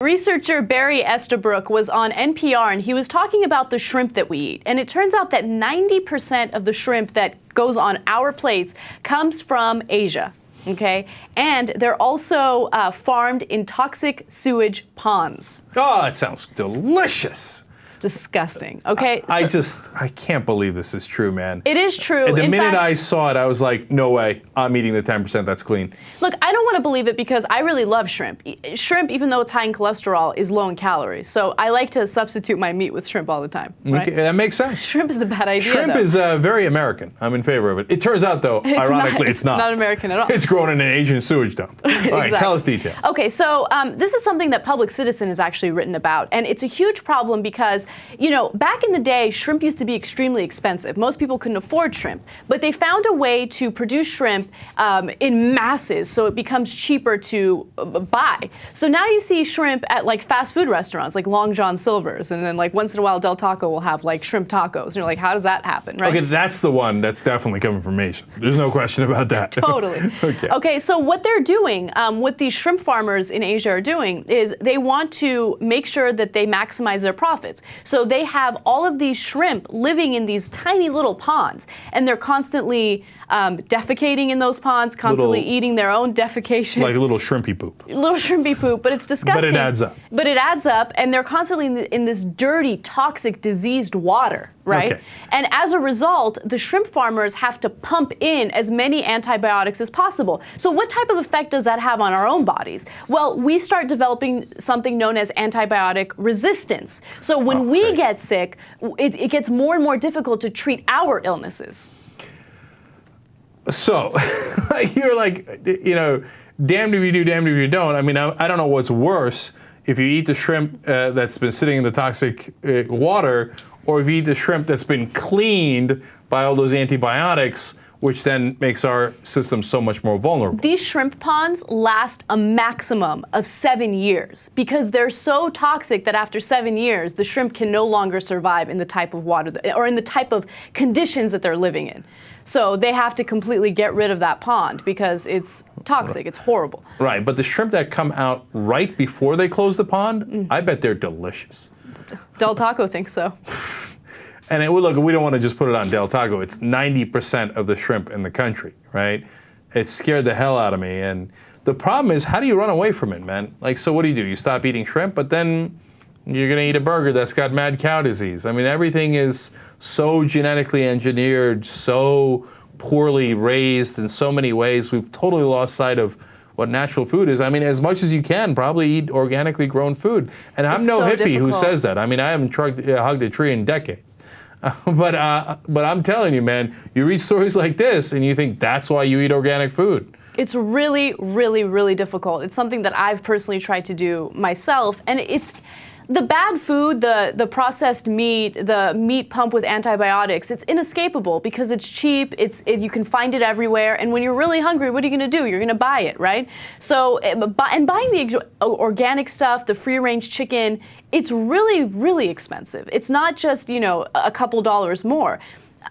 Researcher Barry Estabrook was on NPR and he was talking about the shrimp that we eat. And it turns out that 90% of the shrimp that goes on our plates comes from Asia. Okay, and they're also farmed in toxic sewage ponds. Oh, that sounds delicious. It's disgusting. Okay, I can't believe this is true, man. It is true. The minute I saw it, I was like, no way, I'm eating the 10% that's clean. Look, I don't want to believe it because I really love shrimp. Shrimp, even though it's high in cholesterol, is low in calories. So I like to substitute my meat with shrimp all the time. Right? Okay, that makes sense. Shrimp is a bad idea. Shrimp is very American. I'm in favor of it. It turns out, though, ironically, it's not. Not American at all. It's grown in an Asian sewage dump. All right, Exactly. tell us details. Okay, so this is something that Public Citizen has actually written about, and it's a huge problem because, you know, back in the day, shrimp used to be extremely expensive. Most people couldn't afford shrimp, but they found a way to produce shrimp in masses, so it becomes cheaper to buy. So now you see shrimp at like fast food restaurants, like Long John Silver's, and then like once in a while Del Taco will have like shrimp tacos. And you're like, how does that happen, right? Okay, that's the one that's definitely coming from Asia. There's no question about that. Totally. Okay, so what they're doing, what these shrimp farmers in Asia are doing is they want to make sure that they maximize their profits. So they have all of these shrimp living in these tiny little ponds, and they're constantly defecating in those ponds, constantly eating their own defecation. Like a little shrimpy poop. Little shrimpy poop, but it's disgusting. But it adds up. But it adds up, and they're constantly in this dirty, toxic, diseased water, right? Okay. And as a result, the shrimp farmers have to pump in as many antibiotics as possible. So what type of effect does that have on our own bodies? Well, we start developing something known as antibiotic resistance. So when we get sick, it gets more and more difficult to treat our illnesses. So, you're like, you know, damned if you do, damned if you don't. I mean, I don't know what's worse, if you eat the shrimp that's been sitting in the toxic water, or if you eat the shrimp that's been cleaned by all those antibiotics, which then makes our system so much more vulnerable. These shrimp ponds last a maximum of 7 years because they're so toxic that after 7 years, the shrimp can no longer survive in the type of water or in the type of conditions that they're living in. So they have to completely get rid of that pond because it's toxic. It's horrible. Right, but the shrimp that come out right before they close the pond, I bet they're delicious. Del Taco thinks so. And look, we don't want to just put it on Del Taco. It's 90% of the shrimp in the country, right? It scared the hell out of me. And the problem is, how do you run away from it, man? Like, so what do? You stop eating shrimp, but then you're going to eat a burger that's got mad cow disease. I mean, everything is so genetically engineered, so poorly raised in so many ways. We've totally lost sight of what natural food is. I mean, as much as you can, probably eat organically grown food. And I'm no hippie who says that. I mean, I haven't hugged a tree in decades. But I'm telling you, man, you read stories like this and you think that's why you eat organic food. It's really, really, really difficult. It's something that I've personally tried to do myself. And it's the bad food, the processed meat, the meat pumped with antibiotics, it's inescapable because it's cheap, you can find it everywhere, and when you're really hungry, what are you going to do? You're going to buy it, right? So, and buying the organic stuff, the free-range chicken, it's really, really expensive. It's not just, you know, a couple dollars more.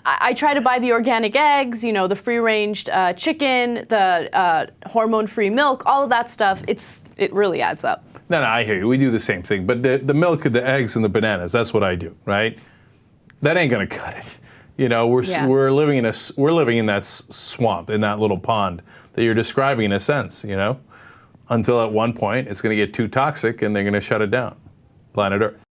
I try to buy the organic eggs, you know, the free-ranged chicken, the hormone-free milk, all of that stuff. It really adds up. No, I hear you. We do the same thing. But the milk, the eggs, and the bananas, that's what I do, right? That ain't going to cut it. You know, we're living in that swamp, in that little pond that you're describing in a sense, you know, until at one point it's going to get too toxic and they're going to shut it down, planet Earth.